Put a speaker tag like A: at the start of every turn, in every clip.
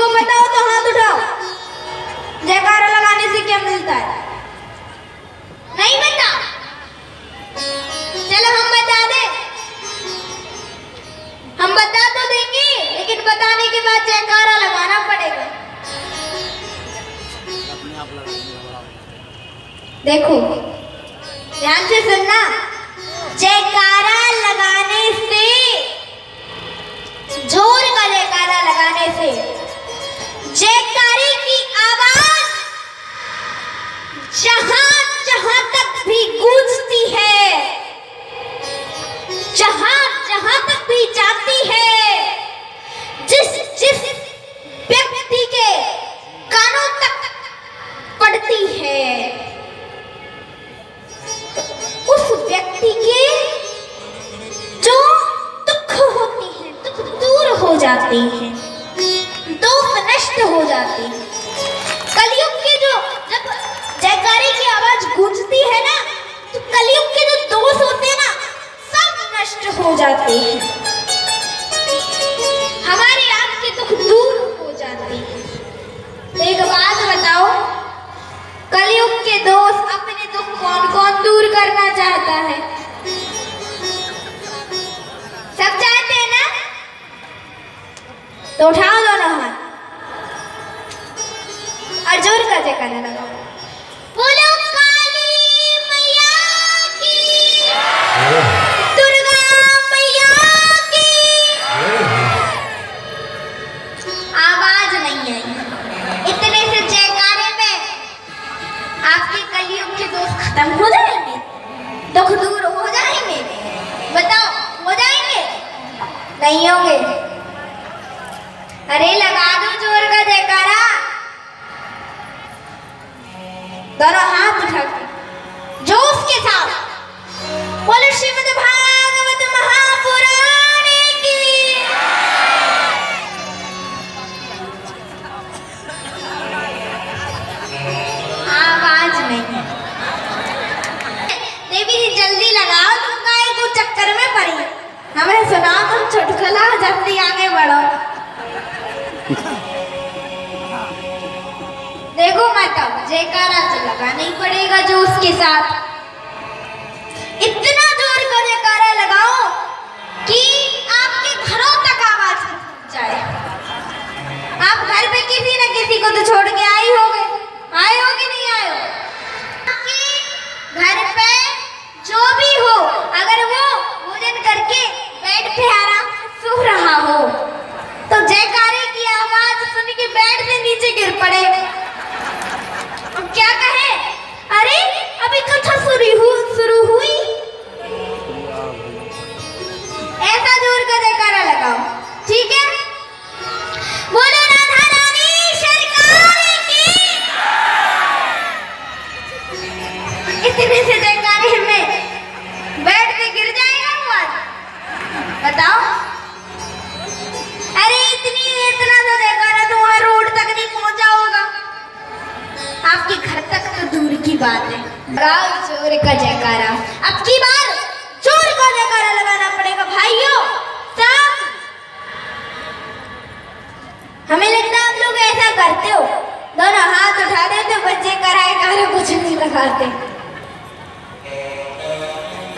A: को पता हो तो हाथ उठाओ। जयकारा लगाने से क्या मिलता है? नहीं पता? चलो हम बता दें। हम बता तो देंगे, लेकिन बताने के बाद जयकारा लगाना पड़ेगा। देखो ध्यान से सुनना। जयकारा लगाने से, जोर का जयकारा लगाने से जयकारे की आवाज जहां जहां तक भी गूंजती है, जहां जहां तक भी जाती है, जिस जिस व्यक्ति के कानों तक पड़ती है, उस व्यक्ति के जो दुख होती है, दुख दूर हो जाते हैं, दोष नष्ट हो जाते हैं। कलयुग के जो जब जयकारे की आवाज गूंजती है ना, तो कलयुग के जो दोष होते हैं ना, सब नष्ट हो जाते हैं। हमारे आपके दुख दूर हो जाते हैं। तो एक बात बताओ, कलयुग के दोष अपने दुख कौन कौन दूर करना चाहता है? सब चाहते हैं ना? तो उठाओ दोनों हाथ और जोर का जयकारा लगाओ। बोलो काली मैया की, दुर्गा मैया की। आवाज नहीं आई। इतने से जयकारे में आपके कलयुग के दोष खत्म हो जाएंगे, दुख दूर हो जाएंगे। बताओ हो जाएंगे? नहीं होंगे। अरे लगा दो जोर का जयकारा। दोनों हाथ उठा के जोश के साथ बोलो श्रीमद् भागवत महापुराण की। आवाज नहीं। देवी जी जल्दी लगाओ, तुम काहे को चक्कर में पड़ी? हमें सुनाओ, तुम चुटकुला, जल्दी आगे बढ़ो। देखो माता, जयकारा तो लगाना ही पड़ेगा जोश के साथ। इतना जोर का जयकारा लगाओ कि आपके घरों तक आवाज पहुंच जाए। आप घर पे किसी न किसी को तो छोड़ के आए होगे, आए हो कि नहीं आए हो? आपके घर पे जो भी हो, अगर वो भोजन करके बेड पे आराम से सो रहा हो, तो जयकारे की आवाज सुन के बेड से नीचे गिर पड़े। अब क्या कहे? अरे अभी कथा शुरू हुई। ऐसा जोर का जयकारा लगाओ, ठीक है? बोलो राधा रानी सरकार की। इतने से जयकारे में बेड पे गिर जाएगा आवाज। बताओ। अरे इतना तो जयकारा तो वहां रोड तक नहीं पहुंचा होगा, आपके घर तक तो दूर की बात है। लगाओ जोर का जयकारा। अब की बार जोर का जयकारा लगाना पड़ेगा भाइयों सब। हमें लगता है आप लोग ऐसा करते हो, दोनों हाथ उठा देते, बच्चे कराए कारा कुछ नहीं लगाते।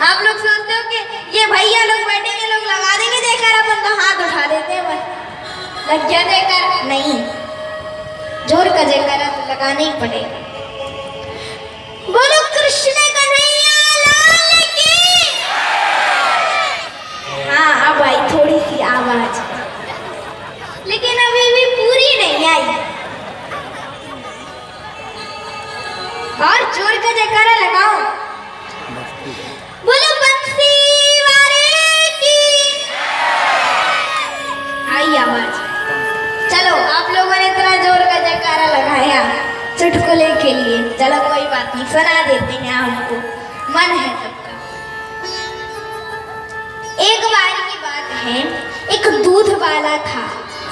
A: आप लोग सोचते हो कि ये भैया लोग बैठेंगे, लोग लगा देंगे जयकारा, अपन तो हाथ उठा देते हैं बस। लग गया जयकारा? नहीं, जोर का जयकारा तो लगाना ही पड़ेगा। बोलो कृष्ण कन्हैया लाल की। हाँ अब आई थोड़ी सी आवाज, लेकिन अभी भी पूरी नहीं आई। और जोर का जयकारा लगाओ। बोलो बंसी वाले की। आई आवाज। चलो आप लोगों ने इतना जोर का जयकारा लगाया चुटकुले के लिए, चलो कोई बात नहीं, सुना देते हैं आपको, मन है सबका। एक बार की बात है, एक दूध वाला था,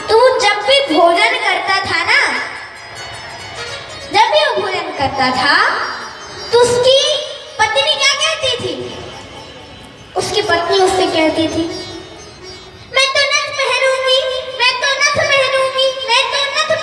A: तो वो जब भी भोजन करता था ना, जब भी वो भोजन करता था तो उसकी पत्नी क्या कहती थी? उसकी पत्नी उससे कहती थी, मैं तो नथ पहनूंगी, मैं तो नथ पहनूंगी, मैं तो नथ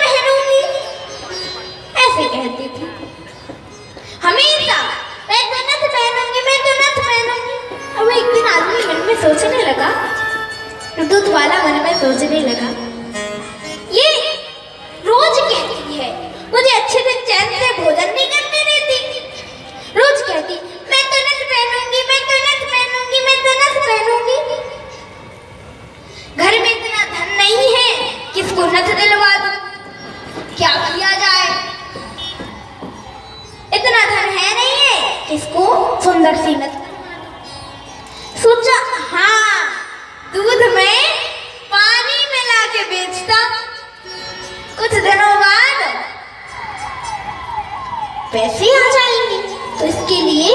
A: पैसे आ जाएंगे, तो इसके लिए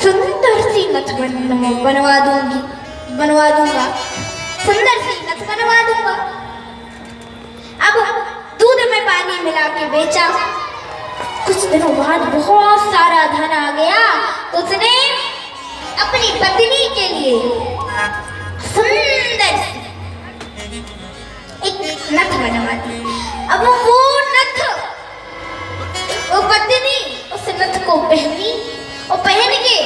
A: सुंदर सी नथ बनवा दूंगा, सुंदर सी नथ बनवा दूंगा। अब दूध में पानी मिला के बेचा। कुछ दिनों बाद बहुत सारा धन आ गया, तो उसने अपनी पत्नी के लिए सुंदर एक नथ बनवा दी। अब वो नथ, वो पत्नी उस नथ को पहनी और पहन के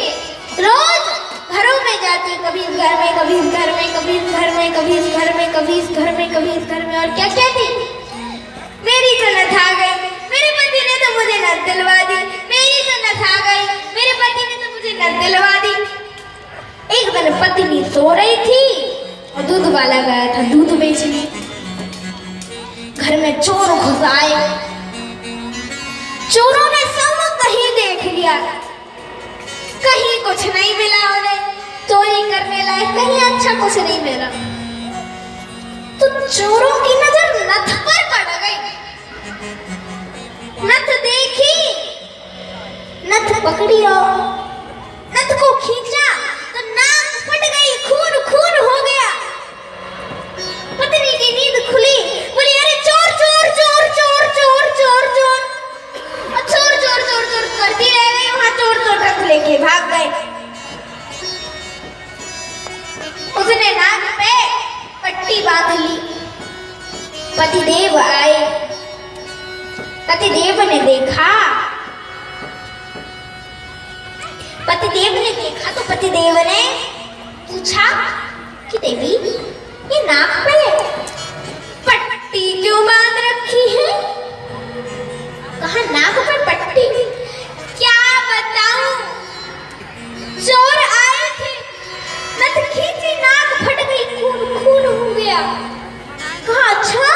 A: रोज घरों में जाती, कभी इस घर में, कभी इस घर में, कभी इस घर में, कभी इस घर में, कभी इस घर में, कभी इस घर में, और क्या कहती, मेरी तो नथ आ गई, मेरे पति ने तो मुझे नथ दिलवा दी, मेरी तो नथ आ गई, मेरे पति ने तो मुझे नथ दिलवा दी। एक दिन पत्नी सो रही थी और दूध वाला गया था दूध बेचने। घर में चोर घुस आए। चोरों ने सब कहीं देख लिया, कहीं कुछ नहीं मिला उन्हें, चोरी करने लायक कहीं अच्छा कुछ नहीं मिला। तो चोरों की नजर नथ पर पड़ गई। नथ देखी, नथ पकड़ी और नथ को खींचा तो नाक फट गई, खून खून हो गया। पत्नी की नींद खुली, बोली अरे चोर चोर चोर चोर चोर चोर चोर, और चोर चोर चोर चोर करती रह गई। वहां चोर तो नथ लेके भाग गए। उसने नाक पे पट्टी बांध ली। पतिदेव आए। पतिदेव ने देखा, तो पतिदेव ने पूछा कि देवी ये नाक पे पट्टी क्यों बांध रखी है? कहा नाक पे पट्टी? क्या बताऊं, चोर आए थे, नथ खींची, नाक फट गई, खून खून हो गया। कहा अच्छा,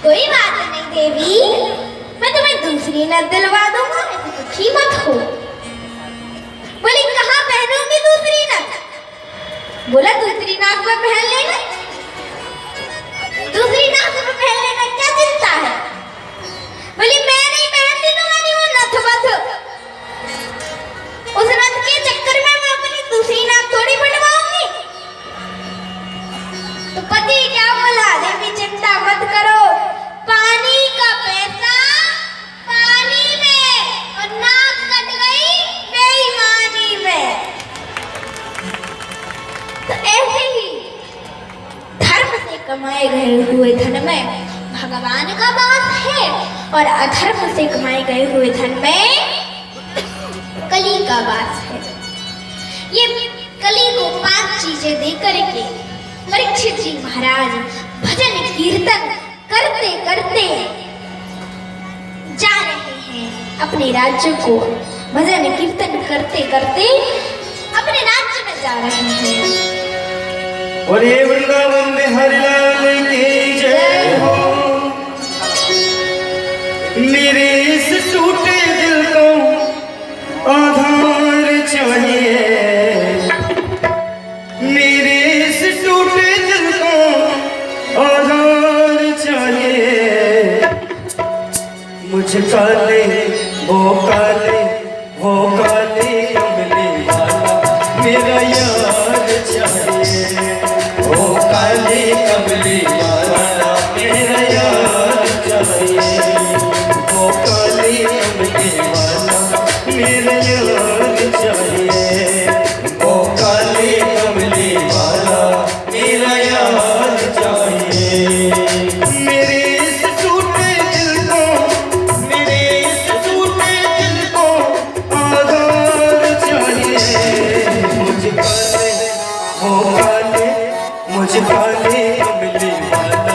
A: कोई बात नहीं देवी, मैं तुम्हें दूसरी नथ दिलवा दूंगा, ऐसे दुखी मत हो। बोली कहाँ पहनूंगी दूसरी नथ? बोला दूसरी नाक पे पहन लेना, दूसरी नाक पे पहन लेना, क्या चिंता है? बोली मैं नहीं पहनती तुम्हारी वो नथ बथ, उस नथ के चक्कर में मैं अपनी दूसरी नाक थोड़ी बनवाऊंगी। तो पति क्या बोला, देवी चिंता मत करो, पानी का पैसा पानी में, और नाक कट गई बेईमानी में। तो ऐसे ही धर्म से कमाए गए हुए धन में भगवान का वास है, और अधर्म से कमाए गए हुए धन में कली का वास है। ये कली को 5 चीजें दे करके परीक्षित जी महाराज भजन कीर्तन करते करते जा रहे हैं अपने राज्य को। भजन कीर्तन करते करते अपने राज्य में जा रहे हैं।
B: और ये वृंदावन में हरिलाल की जय हो। मेरे इस टूटे दिल को आधार चाहिए, मेरे इस टूटे दिल को आधार चाहिए। मुझे काले वो काले वो काले अमले वाला मेरा यार चाहिए। वो काले कमले वाला मेरा यार चाहिए। वो काले कमले वाला मेरा यार चाहिए। वो काले कमले वाला मेरा यार चाहिए। मेरे इस टूटे दिल को, मेरे इस टूटे दिल को आधार चाहिए। मुझे काले वो काले, मुझे काले कमले वाला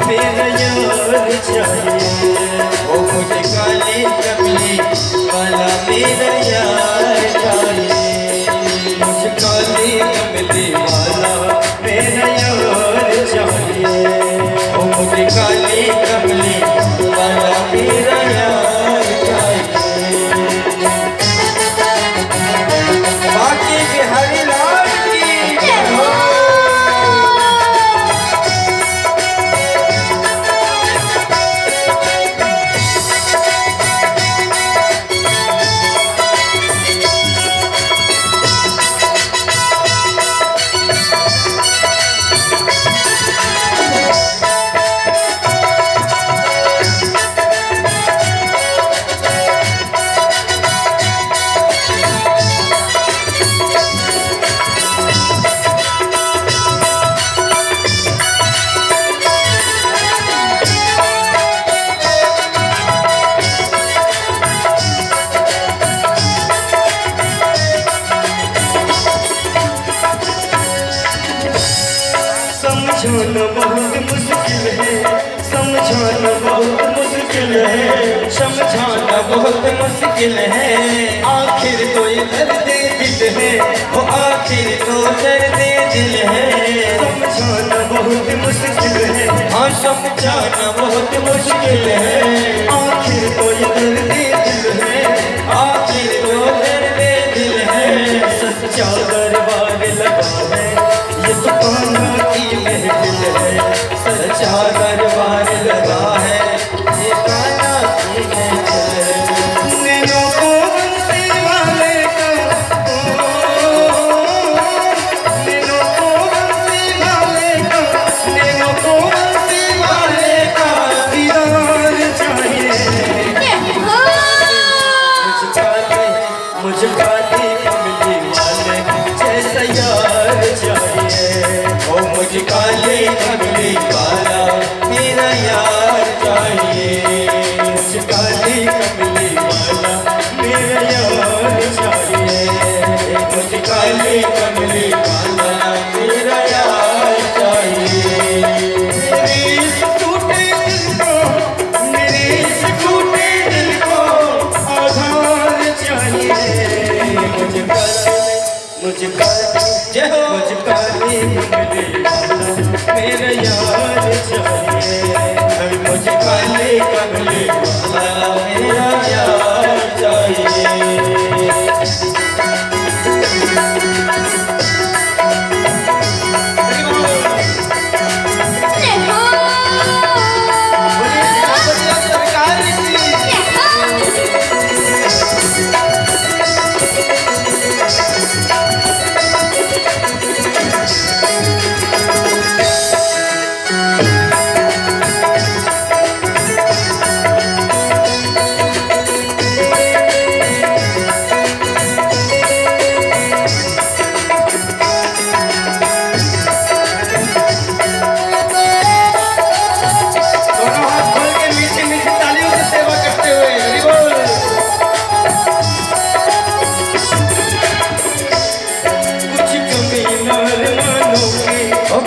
B: मेरा यार चाहिए। वो मुझे काले कमले वाला मेरा यार चाहिए। मुझे काले कमले वाला मेरा यार चाहिए। वो मुझे काले कमले वाला मेरा यार चाहिए। बाकी के हरिलाल की जय हो। है, समझाना बहुत मुश्किल है। आखिर तो ये दर्द दिल है, वो आखिर तो दर्द दिल है। समझाना बहुत मुश्किल है, हाँ समझाना बहुत मुश्किल है। आखिर तो ये दर्द दिल है, आखिर तो दर्द दिल है। सच्चा दरबार लगा है, ये तो कान्हा की महफिल है। सच्चा दरबार लगा है, ये कान्हा की महफिल है। नैनों को बंसी वाले का, नैनों को बंसी वाले का, नैनों को बंसी वाले का दीदार चाहिए। मुझको कमली वाले जैसा यार चाहिए। ओ मुझे काले कमली वाला मेरा यार चाहिए। मुझे काले कमली वाला मेरा यार चाहिए। मुझे काले कमली वाला मेरा यार चाहिए। मेरे इस टूटे दिल को, मेरे इस टूटे दिल को आधार चाहिए। मुझे जय हो, मुझे काली कमली वाला मेरा यार चाहिए। मुझे काली कमली वाला मेरा यार चाहिए।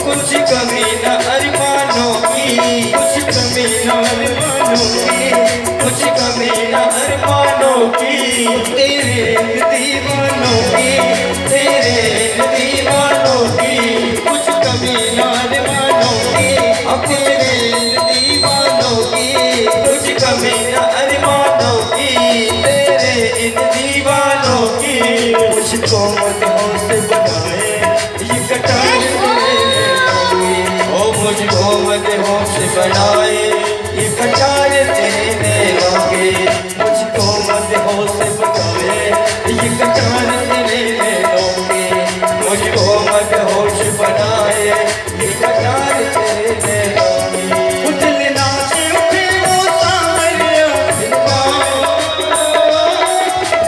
B: कुछ कमी न अरमानों की, कुछ कमी न अरमानों की, कुछ कमी न अरमानों की। तेरे दीवानों की, तेरे दीवानों की, कुछ कमी न अरमानों की। अब तेरे दीवानों की, कुछ कमी न अरमानों की। तेरे इन दीवानों की मुझको मत से बनाए ये कटार। मुझको मदहोश बनाए ये कटार तेरे लोगे। मुझको मदहोश बनाए ये कटार तेरे लोगे। मुझको मदहोश बनाए ये कटार तेरे लोगे। उठले नाचे उठे वो सांवरिया,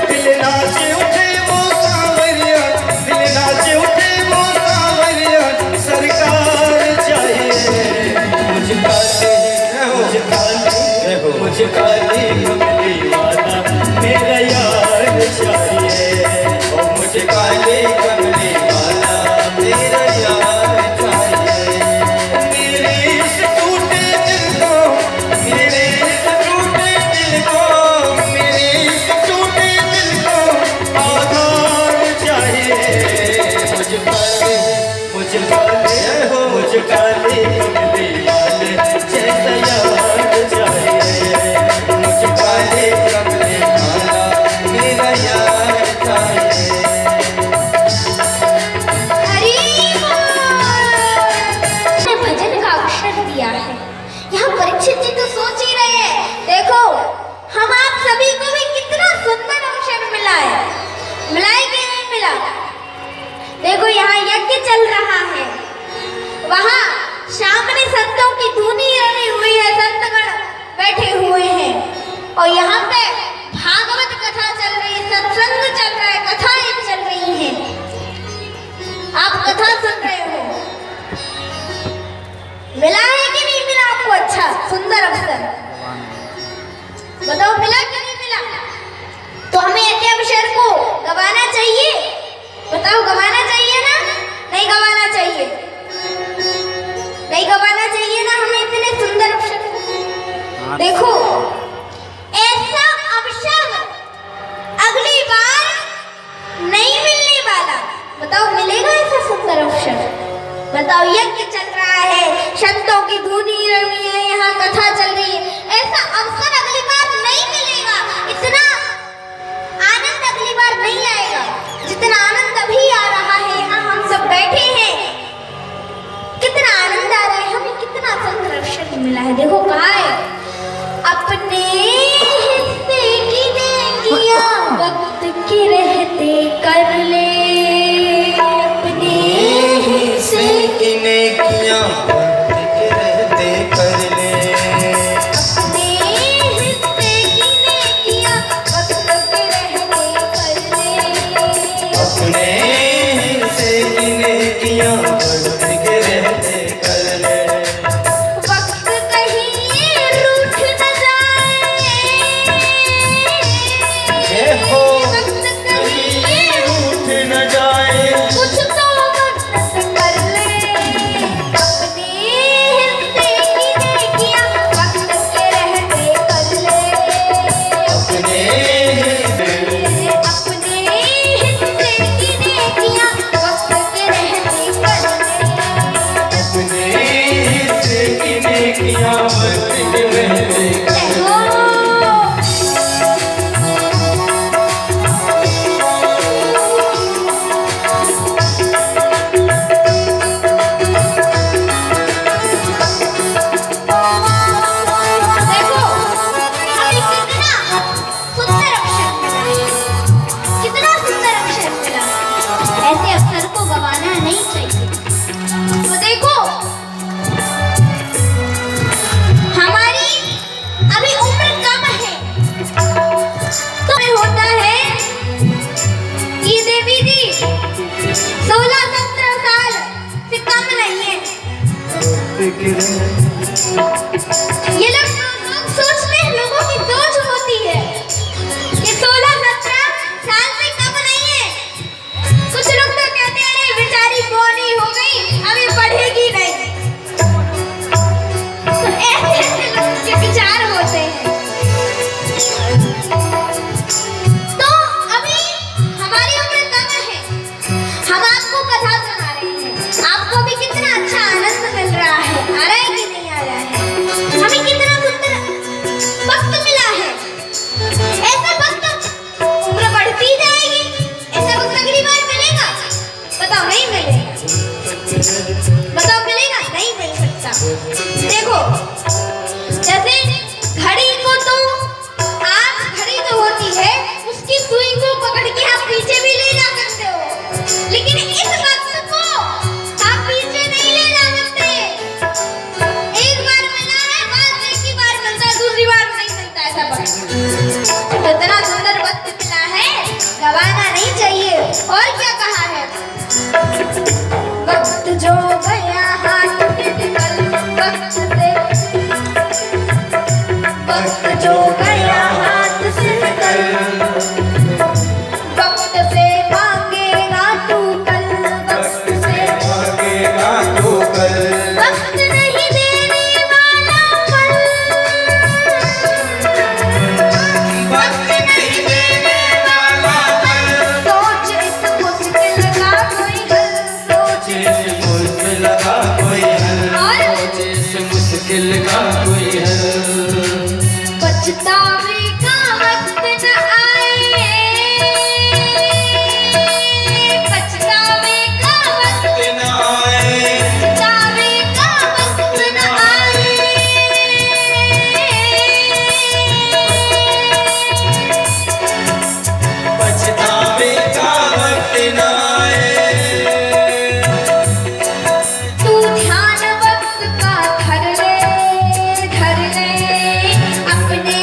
B: दिल नाचे उठे वो सांवरिया, दिल नाचे उठे वो सांवरिया। सरकार मुझे काली कमली वाला मेरा यार चाहिए। ओ मुझे काली कमली वाला मेरा यार चाहिए। मेरे इस टूटे दिल को, मेरे इस टूटे दिल को, मेरे इस टूटे दिल को आधार चाहिए। मुझे काली, मुझे काली हो, मुझे काली कमली वाले जैसा यार चाहिए। मुझे काले कमले वाला मेरा यार चाहिए।
A: भजन का अवसर दिया है। यहाँ परीक्षित जी तो सोच ही रहे हैं, देखो हम आप सभी को भी कितना सुंदर अवसर मिला है। मिला है कि नहीं मिला? देखो यहाँ यज्ञ चल रहा है, वहाँ सामने संतों की धुनी रही हुई है, संतगण बैठे हुए हैं और यहाँ पे भागवत कथा चल रही है, सत्संग चल रहा है, कथाएं चल रही हैं। आप कथा सुन रहे हो। मिला है कि नहीं मिला आपको अच्छा सुंदर अवसर? बताओ मिला कि नहीं मिला? तो हमें ऐसे अवसर को गवाना चाहिए? बताओ गवाना चाहिए ना? नहीं गवाना चाहिए, नहीं गवाना चाहिए ना हमें इतने सुंदर अवसर। देखो मिला है। देखो कहाँ है, अपने हिस्से की नेकियां वक्त के रहते कर ले, अपने
B: हिस्से की नेकियां वक्त के रहते कर ले,
A: अपने हिस्से की नेकियां वक्त के रहते कर ले,
B: अपने हिस्से की नेकियां वक्त के रहते कर ले।
A: वक्त कहीं रूठ न जाए,
B: ये हो
A: वक्त कहीं
B: उठ न जाए,
A: कुछ तो मदद कर ले, अपने हिस्से की नेकियां वक्त के रहते कर ले,
B: अपने
A: अपने हिस्से की नेकियां वक्त के रहते कर ले।
B: अपने हिस्से की नेकियां वक्त के रहते कर ले।
A: देखो अभी कितना सुंदर अक्षर मिला है, कितना सुंदर अक्षर मिला है। ऐसे अक्षर को गवाना नहीं चाहिए। तो देखो हमारी अभी उम्र कम है, तो होता है ये देवी जी 16-17 साल से कम नहीं है। ये लोग सोचते हैं, लोगों की सोच होती है कि 16-17 साल से कम नहीं है। कुछ लोग तो कहते हैं अरे बेचारी बोनी हो गई, अभी पढ़ेगी नहीं। तो ऐसे लोगों के विचार होते हैं। तो अभी हमारी उम्र कम है, हम आपको कथा सुना रहे हैं। आपको भी कितना अच्छा आनंद मिल रहा है, आ रहा है कि नहीं आ रहा है? हमें कितना सुंदर वक्त मिला है। ऐसा वक्त उम्र बढ़ती जाएगी, ऐसा वक्त अगली बार मिलेगा? बताओ नहीं मिलेगा। बताओ मिलेगा? नहीं मिल सकता। देखो जैसे घड़ी को तो आप, घड़ी तो होती है, उसकी सुई को पकड़ के आप पीछे भी ले जा सकते हो, लेकिन इस वक्त को आप पीछे नहीं ले जा सकते। एक बार मिला है, बाद में एक ही बार मिलता है, दूसरी बार नहीं मिलता ऐसा वक्त। तो इतना सुंदर वक्त मिला है, गवाना नहीं चाहिए। और क्या कहा है, वक्त जो गया हाथ से निकल, वक्त से, वक्त जो गया हाथ से निकल, वक्त से मांगेगा तू कल, वक्त से
B: भागेगा तू कल,
A: वक्त नहीं देने वाला पल,
B: वक्त नहीं देने वाला पल।
A: सोच इस मुश्किल का कोई हल, सोच
B: जिस मुश्किल का कोई हल,
A: और
B: जिस मुश्किल का कोई हल।
A: पछतावे का वक्त न आए, पछतावे का वक्त,
B: न आए,
A: पछतावे का वक्त न आए,
B: पछतावे का वक्त न आए।
A: तू ध्यान वक्त का धर ले, धर ले, अपने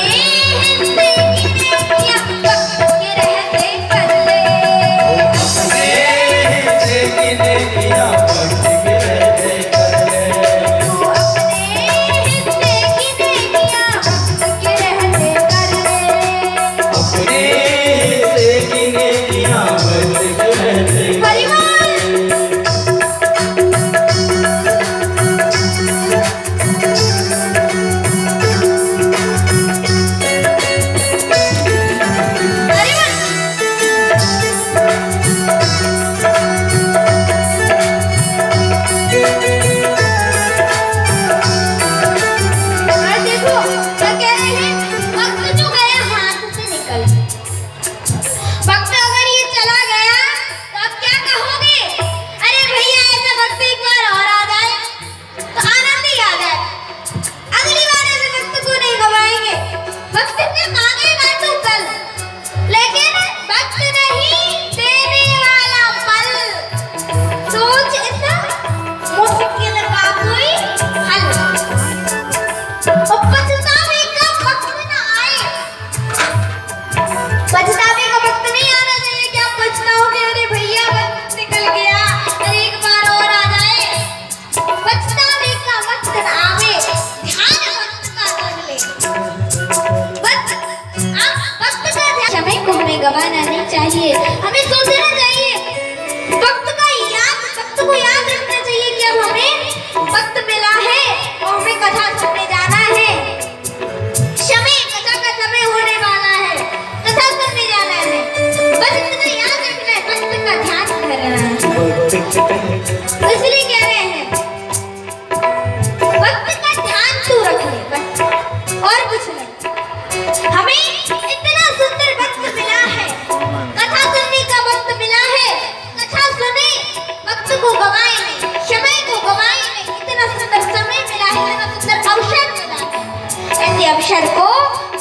A: अवसर को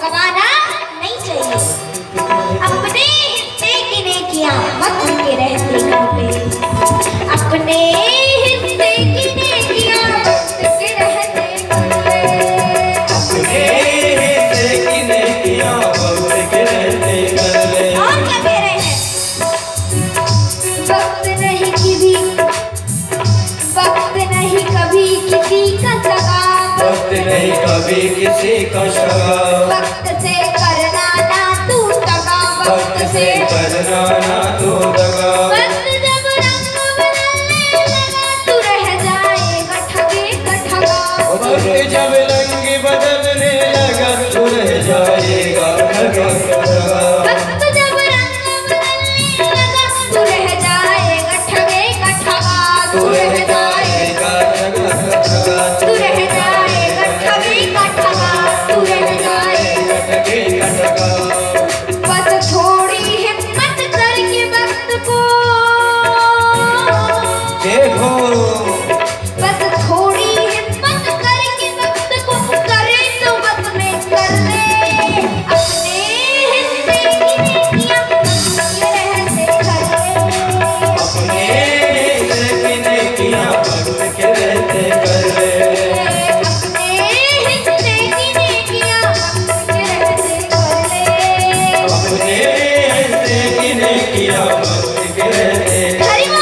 A: गंवाना नहीं चाहिए। अपने हिस्से की नेकियां वक्त के रहते कर ले, अपने हिस्से की नेकियां वक्त के रहते कर ले,
B: अपने हिस्से की नेकियां वक्त के रहते कर ले।
A: और क्या कह रहे हैं? वक्त नहीं किसी, वक्त नहीं कभी किसी का सगा,
B: वक्त नहीं कभी किसी का सगा,
A: वक्त से करना ना तू दगा,
B: वक्त से करना ना तू दगा।
A: वक्त जब रंग बदलने लगा तू रह जाएगा ठगे का ठगा,
B: वक्त जब रंग बदलने लगा तू रह जाएगा ठगा का ठगा।
A: वक्त जब रंग बदलने लगा तू रह जाएगा ठगे का ठगा,
B: तू रह जाएगा ठगा का ठगा,
A: तू रह जाएगा ठगे का ठगा, तू रह जाएगा।
B: ठगे का ठगा।
A: बस थोड़ी हिम्मत करके वक्त को
B: देखो,
A: बस थोड़ी हिम्मत करके वक्त को करे तो वक्त में कर ले, अपने हिस्से की नेकियां ये रहते कर ले,
B: अपने हिस्से की नेकियां वक्त के रहते कर ले,
A: अपने हिस्से की नेकियां वक्त के रहते कर ले।
B: अपने हिस्से की नेकियां वक्त के रहते।
A: हरि बोल।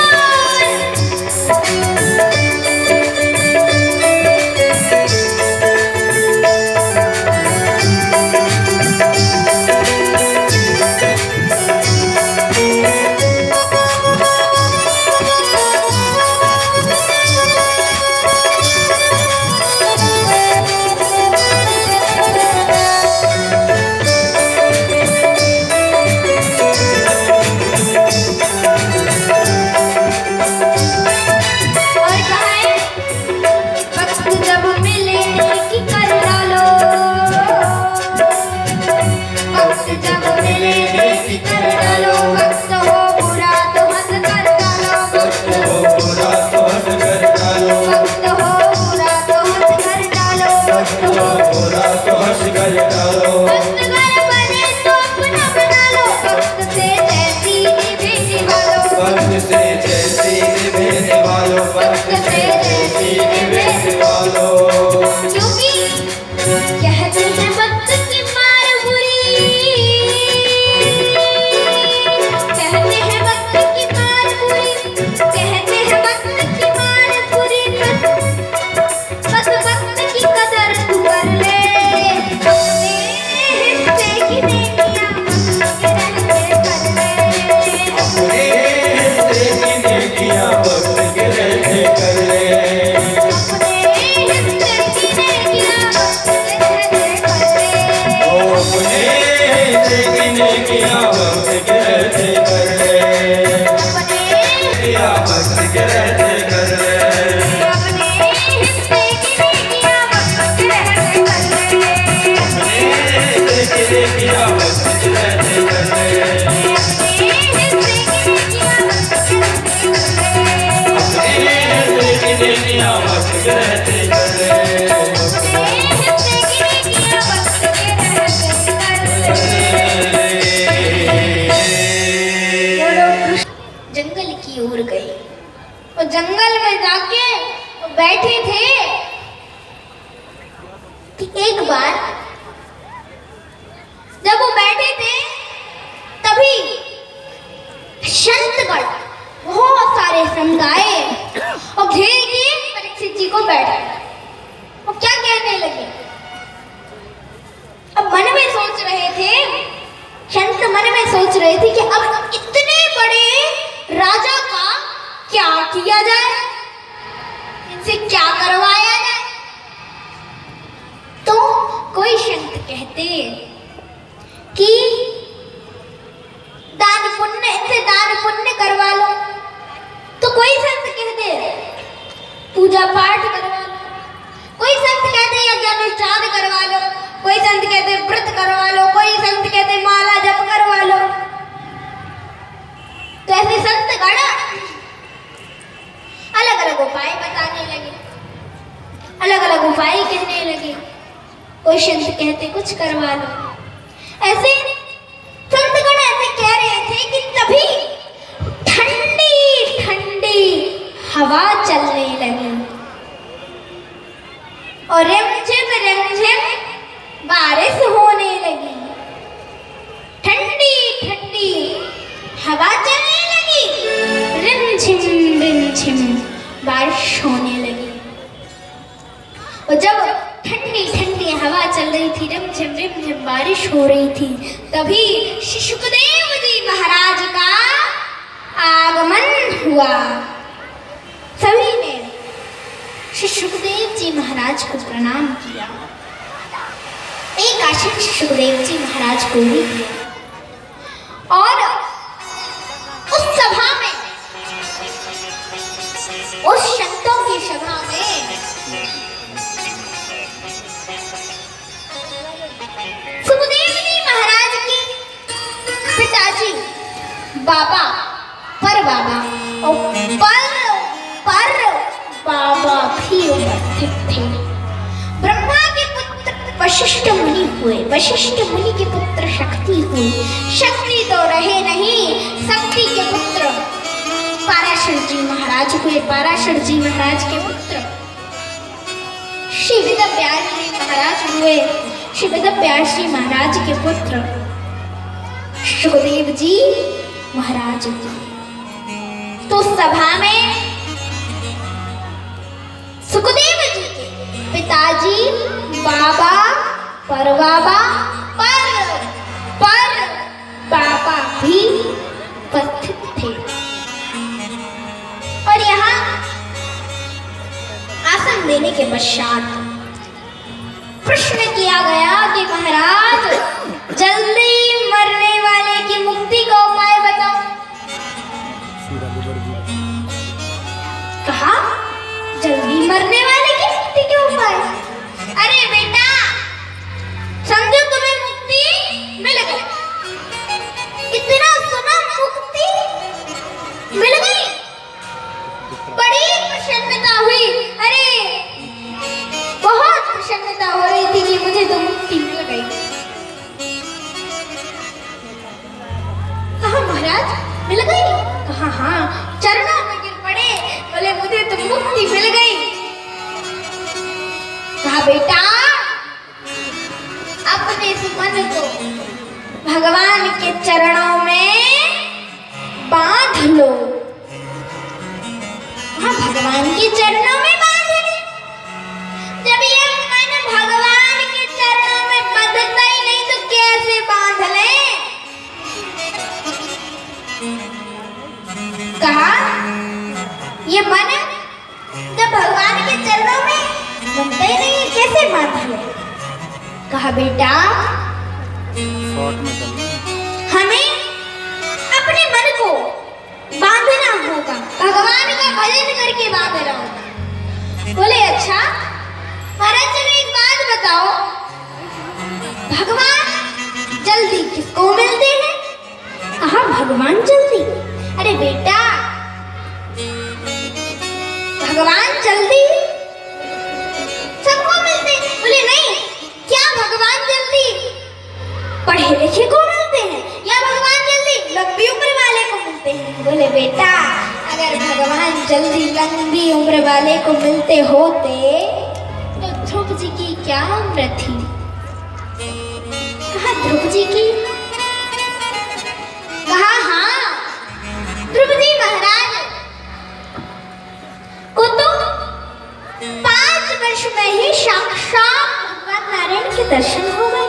A: और कहा है, वक्त जब मिले नेकी कर डालो, वक्त जब मिले नेकी कर डालो, वक्त हो बुरा तो हंस कर डालो, वक्त
B: हो बुरा तो हंस कर डालो,
A: वक्त हो बुरा तो हंस कर डालो, वक्त
B: हो
A: हो
B: बुरा तो हंस कर डालो।
A: वक्त घर बने तो अपना बना लो, वक्त से जैसी निभे निभालो,
B: वक्त से जैसी निभे वालों, वक्त से जैसी निभे वालों।
A: क्योंकि कहते हैं वक्त की मार बुरी, कहते हैं वक्त की मार बुरी, कहते हैं वक्त की मार बुरी, बस वक्त की कदर तू कर ले, अपने हिस्से की नेकियां वक्त के रहते कर ले,
B: अपने हिस्से की नेकियां वक्त के रहते कर ले,
A: अपने हिस्से की नेकियां वक्त के रहते कर ले।
B: ओ अपने हिस्से की नेकियां वक्त के रहते कर ले,
A: अपने
B: नेकियां वक्त के रहते कर ले,
A: अपने हिस्से की नेकियां वक्त के रहते कर ले,
B: अपने हिस्से की नेकियां वक्त के रहते कर ले,
A: अपने हिस्से की नेकियां वक्त के रहते कर ले,
B: अपने हिस्से की नेकियां वक्त के रहते कर ले।
A: अपने हिस्से की नेकियां वक्त के रहते कर ले। वो लोग कृष्ण जंगल की ओर गए और जंगल में जाके वो बैठे थे कि एक बार जब वो बैठे थे तभी संतगण बहुत सारे संत आए और घेर के परीक्षित जी को बैठा और क्या कहने लगे। अब मन में सोच रहे थे, संत मन में सोच रहे थे कि अब इतने बड़े राजा का क्या किया जाए, इनसे क्या करवाया जाए। तो कोई संत कहते कि दान पुण्य, इनसे दान पुण्य करवा लो। तो कोई संत कहते पूजा पाठ करवा लो, कोई संत कहते यज्ञानुष्ठान करवा लो, कोई संत कहते व्रत करवा लो, कोई संत कहते माला जप करवा लो। तो ऐसे संत गण अलग अलग उपाय बताने लगे, अलग अलग उपाय कहने लगे। कोई संत कहते कुछ करवा लो। ऐसे संतगण ऐसे कह रहे थे कि तभी ठंडी ठंडी हवा चलने लगी और रिमझिम बारिश होने लगी। ठंडी ठंडी हवा चलने लगी, रिमझिम बारिश होने लगी। और जब ठंडी ठंडी हवा चल रही थी, रिमझिम बारिश हो रही थी, तभी श्री सुखदेव जी महाराज का आगमन हुआ। सभी ने श्री सुखदेव जी महाराज को प्रणाम किया। एक आसन श्री सुखदेव जी महाराज को भी दिया और उस सभा में, उस संतों की सभा में सुखदेव जी महाराज के पिताजी बाबा पर बाबा और पर बाबा भी उपस्थित थे। ब्रह्मा के पुत्र वशिष्ठ मुनि हुए, वशिष्ठ मुनि के पुत्र शक्ति हुए, शक्ति तो रहे नहीं, शक्ति के पुत्र पराशर जी महाराज हुए, पराशर जी महाराज के पुत्र श्री वेदव्यास जी महाराज हुए, श्री वेदव्यास जी महाराज के पुत्र सुखदेव जी महाराज हुए। तो सभा में सुखदेव जी के पिताजी बाबा पर बाबा भी उपस्थित थे और यहाँ आसन देने के पश्चात प्रश्न किया गया कि महाराज जल्दी मरने वाले की मुक्ति का उपाय बताओ। कहा जल्दी मरने वाले की मुक्ति के उपाय? अरे बेटा समझो तुम्हें मुक्ति मिल गई, इतना सुना मुक्ति मिल गई, बड़ी प्रसन्नता हुई। अरे बहुत प्रसन्नता हो रही थी कि मुझे तो मुक्ति मिल गई। कहा महाराज मिल गई? कहा हाँ, चरणों में गिर पड़े, बोले मुझे तो मुक्ति मिल गई। कहा बेटा अपने मन को भगवान के चरणों में बांध लो। हाँ, भगवान के चरणों में बांध लो। जब ये मन भगवान के चरणों में बंधता ही नहीं तो कैसे बांध ले? कहा ये मन जब भगवान के चरणों में बनता ही नहीं है कैसे बांध ले? कहा बेटा हमें अपने मन को बांधना होगा, भगवान का भजन करके बांधना होगा। बोले अच्छा महाराज चलो एक बात बताओ, भगवान जल्दी किसको मिलते हैं? कहा भगवान जल्दी? अरे बेटा भगवान जल्दी सबको मिलते हैं। बोले नहीं, क्या भगवान जल्दी पढ़े लिखे को मिलते हैं या भगवान जल्दी लंबी उम्र वाले को मिलते हैं? बोले बेटा अगर भगवान जल्दी लंबी उम्र वाले को मिलते होते तो ध्रुव जी की क्या उम्र थी? कहा ध्रुव जी की? कहा हाँ, ध्रुव जी महाराज को तो 5 वर्ष में ही साक्षात भगवान नारायण के दर्शन हो गए।